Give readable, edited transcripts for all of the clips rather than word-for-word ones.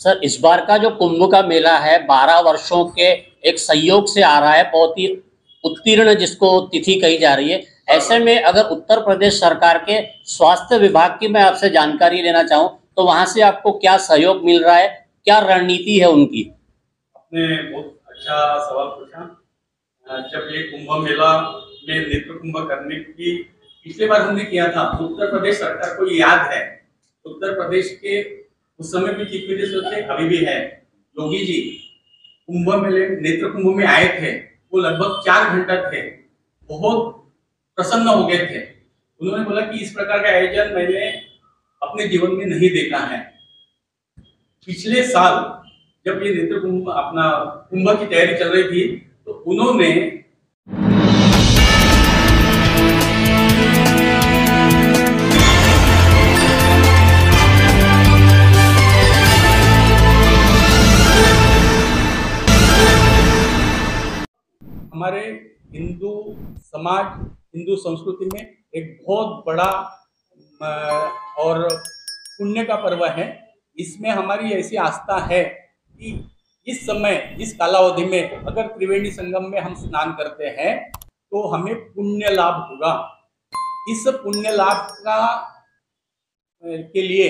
Sir, इस बार का जो कुंभ का मेला है 12 वर्षों के एक संयोग से आ रहा है, बहुत ही उत्तीर्ण जिसको तिथि कही जा रही है। ऐसे में अगर उत्तर प्रदेश सरकार के स्वास्थ्य विभाग की मैं आपसे जानकारी लेना चाहूँ तो वहां से आपको क्या सहयोग मिल रहा है, क्या रणनीति है उनकी? आपने बहुत अच्छा सवाल पूछा। जब ये कुंभ मेला में नेत्र कुंभ करने की पिछली बार हमने किया था, उत्तर प्रदेश सरकार को ये याद है। उत्तर प्रदेश के उस समय भी चीफ मिनिस्टर थे, अभी भी है, योगी जी कुंभ मेले नेत्र कुंभ में आए थे। वो लगभग 4 घंटा थे, बहुत प्रसन्न हो गए थे। उन्होंने बोला कि इस प्रकार का आयोजन मैंने अपने जीवन में नहीं देखा है। पिछले साल जब ये नेत्र कुंभ अपना कुंभ की तैयारी चल रही थी तो उन्होंने हमारे हिंदू समाज, हिंदू संस्कृति में एक बहुत बड़ा और पुण्य का पर्व है। इसमें हमारी ऐसी आस्था है कि इस समय, इस कालावधि में अगर त्रिवेणी संगम में हम स्नान करते हैं तो हमें पुण्य लाभ होगा। इस पुण्य लाभ का के लिए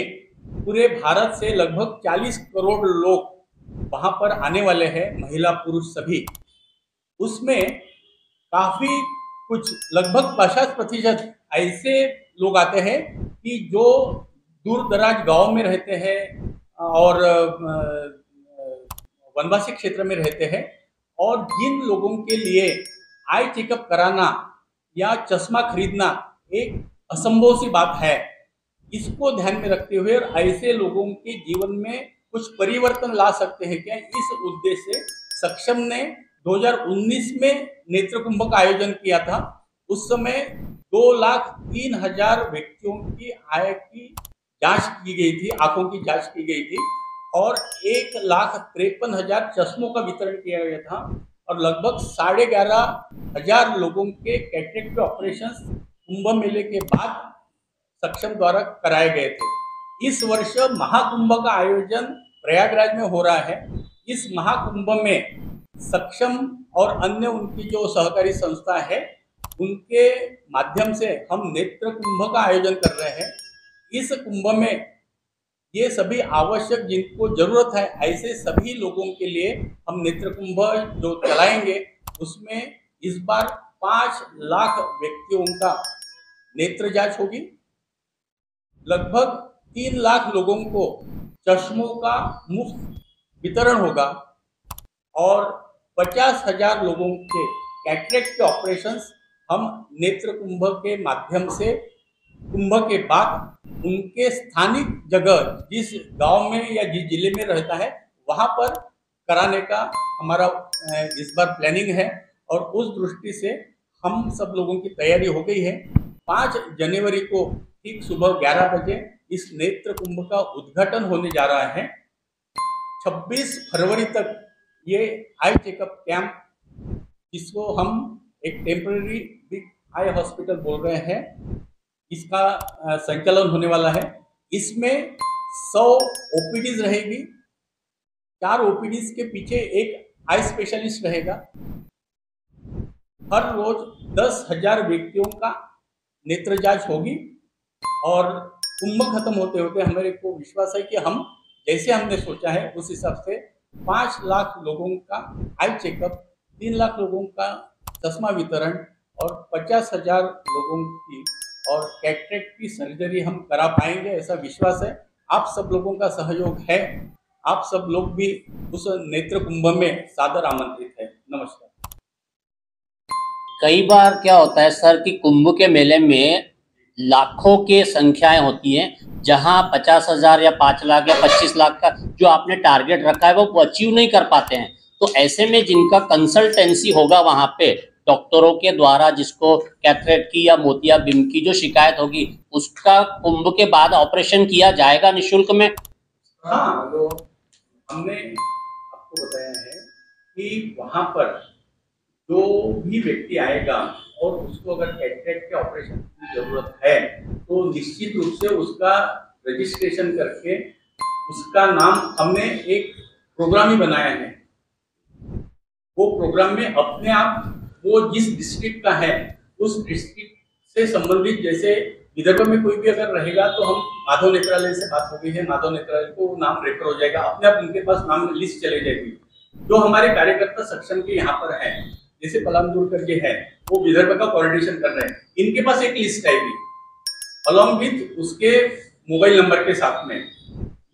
पूरे भारत से लगभग 40 करोड़ लोग वहां पर आने वाले हैं, महिला पुरुष सभी। उसमें काफी कुछ लगभग 50% ऐसे लोग आते हैं कि जो दूर दराज गांव में रहते हैं और वनवासी क्षेत्र में रहते हैं, और जिन लोगों के लिए आई चेकअप कराना या चश्मा खरीदना एक असंभव सी बात है, इसको ध्यान में रखते हुए और ऐसे लोगों के जीवन में कुछ परिवर्तन ला सकते हैं क्या, इस उद्देश्य से सक्षम ने 2019 में नेत्र कुंभ का आयोजन किया था। उस समय 2,03,000 व्यक्तियों की आय की जांच की गई थी, आंखों की जांच की गई थी, और 1,53,000 चश्मों का वितरण किया गया था, और लगभग 11,500 लोगों के कैटरेक्ट ऑपरेशन कुंभ मेले के बाद सक्षम द्वारा कराए गए थे। इस वर्ष महाकुंभ का आयोजन प्रयागराज में हो रहा है। इस महाकुंभ में सक्षम और अन्य उनकी जो सहकारी संस्था है उनके माध्यम से हम नेत्र कुंभ का आयोजन कर रहे हैं। इस कुंभ में ये सभी आवश्यक जिनको जरूरत है ऐसे सभी लोगों के लिए हम नेत्र कुंभ जो चलाएंगे, उसमें इस बार 5 लाख व्यक्तियों का नेत्र जांच होगी। लगभग 3 लाख लोगों को चश्मों का मुफ्त वितरण होगा, और 50,000 लोगों के कैटरेक्ट के ऑपरेशंस हम नेत्र कुंभ के माध्यम से कुंभ के बाद उनके स्थानिक जगह जिस गांव में या जिस जिले में रहता है वहां पर कराने का हमारा इस बार प्लानिंग है। और उस दृष्टि से हम सब लोगों की तैयारी हो गई है। 5 जनवरी को ठीक सुबह 11 बजे इस नेत्र कुंभ का उद्घाटन होने जा रहा है। 26 फरवरी तक ये आई चेकअप कैंप, जिसको हम एक टेम्पररी बिग आई हॉस्पिटल बोल रहे हैं, इसका संचालन होने वाला है। इसमें 100 ओपीडीज रहेगी, 4 ओपीडीज के पीछे एक आई स्पेशलिस्ट रहेगा। हर रोज 10,000 व्यक्तियों का नेत्र जांच होगी, और कुंभ खत्म होते होते हमारे को विश्वास है कि हम जैसे हमने सोचा है उस हिसाब से 5 लाख लोगों का आई चेकअप, 3 लाख लोगों का चश्मा वितरण और 50,000 लोगों की और कैटरेक्ट की सर्जरी हम करा पाएंगे, ऐसा विश्वास है। आप सब लोगों का सहयोग है, आप सब लोग भी उस नेत्र कुंभ में सादर आमंत्रित है। नमस्कार। कई बार क्या होता है सर कि कुंभ के मेले में लाखों के संख्याएं होती हैं, जहां 50,000 या 5 लाख या 25 लाख का जो आपने टारगेट रखा है वो अचीव नहीं कर पाते हैं। तो ऐसे में जिनका कंसल्टेंसी होगा वहां पे डॉक्टरों के द्वारा, जिसको कैटरेक्ट की या मोतियाबिंद की जो शिकायत होगी, उसका कुंभ के बाद ऑपरेशन किया जाएगा निःशुल्क में? हाँ, तो हमने आपको बताया है कि वहां पर जो भी व्यक्ति आएगा और उसको अगर कैटरेक्ट के ऑपरेशन की जरूरत है तो निश्चित रूप से उसका रजिस्ट्रेशन करके उसका नाम हमने एक प्रोग्राम ही बनाया है। वो प्रोग्राम में अपने आप वो जिस डिस्ट्रिक्ट का है उस डिस्ट्रिक्ट से संबंधित, जैसे विदर्भ में कोई भी अगर रहेगा तो हम माधव नेत्रालय से बात हो गई है, माधव नेत्रालय को नाम रेफर हो जाएगा, अपने आप उनके पास नाम लिस्ट चले जाएगी। जो हमारे कार्यकर्ता सक्षम के यहाँ पर है, जैसे पलामदूरकर जी है, वो विदर्भ का कोऑर्डिनेशन कर रहे हैं, इनके पास एक लिस्ट आएगी अलॉन्ग विथ उसके मोबाइल नंबर के साथ में।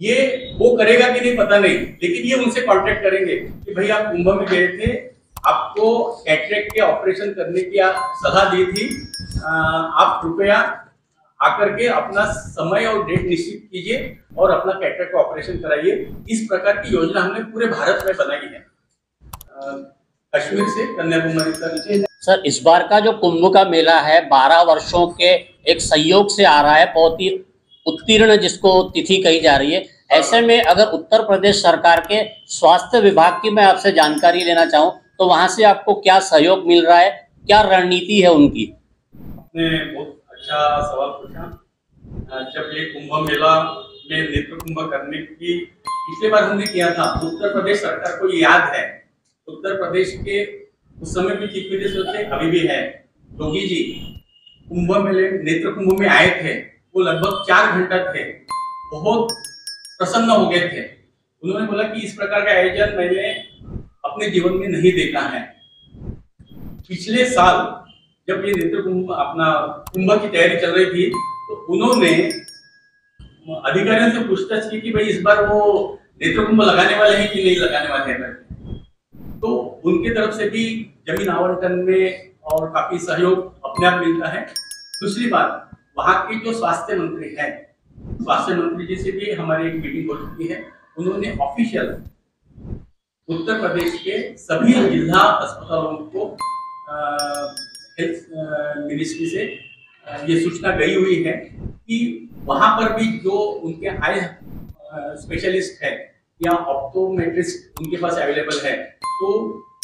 ये वो करेगा कि नहीं पता नहीं, लेकिन ये उनसे कांटेक्ट करेंगे कि भाई आप कुंभ में गए थे, आपको कैटरेक्ट के ऑपरेशन करने की सलाह दी थी, आप कृपया आकर के अपना समय और डेट निश्चित कीजिए और अपना कैटरेक्ट का ऑपरेशन कराइए। इस प्रकार की योजना हमने पूरे भारत में बनाई है, कश्मीर से कन्याकुमारी तक। सर, इस बार का जो कुंभ का मेला है 12 वर्षों के एक संयोग से आ रहा है, बहुत ही उत्तीर्ण जिसको तिथि कही जा रही है। ऐसे में अगर उत्तर प्रदेश सरकार के स्वास्थ्य विभाग की मैं आपसे जानकारी लेना चाहूं तो वहां से आपको क्या सहयोग मिल रहा है, क्या रणनीति है उनकी? आपने बहुत अच्छा सवाल पूछा। जब ये कुंभ मेला में नेत्र कुंभ करने की पिछले बार हमने किया था, उत्तर प्रदेश सरकार को याद है, उत्तर प्रदेश के उस समय भी चीफ मिनिस्टर थे, अभी भी है, योगी जी कुंभ मेले नेत्र कुंभ में आए थे। वो लगभग 4 घंटा थे, बहुत प्रसन्न हो गए थे। उन्होंने बोला कि इस प्रकार का आयोजन मैंने अपने जीवन में नहीं देखा है। पिछले साल जब ये नेत्र कुंभ अपना कुंभ की तैयारी चल रही थी तो उन्होंने अधिकारियों से पूछताछ की कि भाई इस बार वो नेत्र कुंभ लगाने वाले हैं कि नहीं लगाने वाले हैं। तो उनके तरफ से भी जमीन आवंटन में और काफी सहयोग अपने आप मिलता है। दूसरी बात, वहाँ के जो स्वास्थ्य मंत्री हैं, स्वास्थ्य मंत्री जी से भी हमारी एक मीटिंग हो चुकी है। उन्होंने ऑफिशियल उत्तर प्रदेश के सभी जिला अस्पतालों को हेल्थ मिनिस्ट्री से ये सूचना गई हुई है कि वहां पर भी जो उनके आई स्पेशलिस्ट है या ऑप्टोमेट्रिस्ट उनके पास अवेलेबल है, तो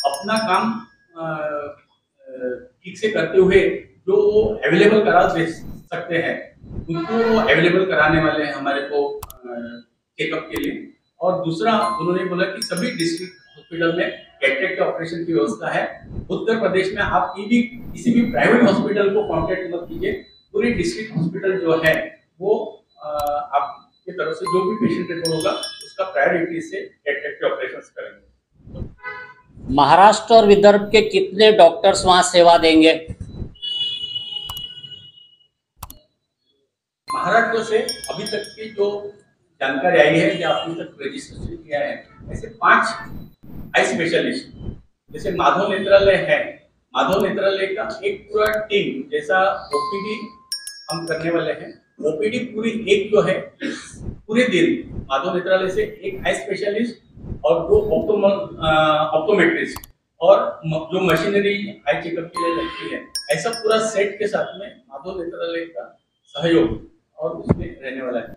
अपना काम ठीक से करते हुए जो वो अवेलेबल करा दे सकते हैं उनको अवेलेबल कराने वाले हैं हमारे को चेकअप के लिए। और दूसरा, उन्होंने बोला कि सभी डिस्ट्रिक्ट हॉस्पिटल में कैटरेक्ट के ऑपरेशन की व्यवस्था है। उत्तर प्रदेश में आप किसी भी प्राइवेट हॉस्पिटल को कॉन्टेक्ट मत कीजिए, पूरी डिस्ट्रिक्ट हॉस्पिटल जो है वो आपकी तरफ से जो भी पेशेंट रिपोर्ट होगा उसका प्रायोरिटी से कैटरेक्ट के ऑपरेशन करेंगे। महाराष्ट्र और विदर्भ के कितने डॉक्टर्स वहां सेवा देंगे? महाराष्ट्र से अभी तक की जो जानकारी आई है या अभी तक रजिस्ट्रेशन किया है, ऐसे 5 आई स्पेशलिस्ट, जैसे माधव नेत्रालय है, माधव नेत्रालय का एक पूरा टीम जैसा ओपीडी हम करने वाले हैं। ओपीडी पूरी एक जो है पूरे दिन माधव नेत्रालय से एक आई स्पेशलिस्ट और 2 ऑप्टोमेट्रिस्ट और जो मशीनरी आई चेकअप के लिए लगती है, ऐसा पूरा सेट के साथ में माधव नेत्रालय का सहयोग और उसमें रहने वाला है।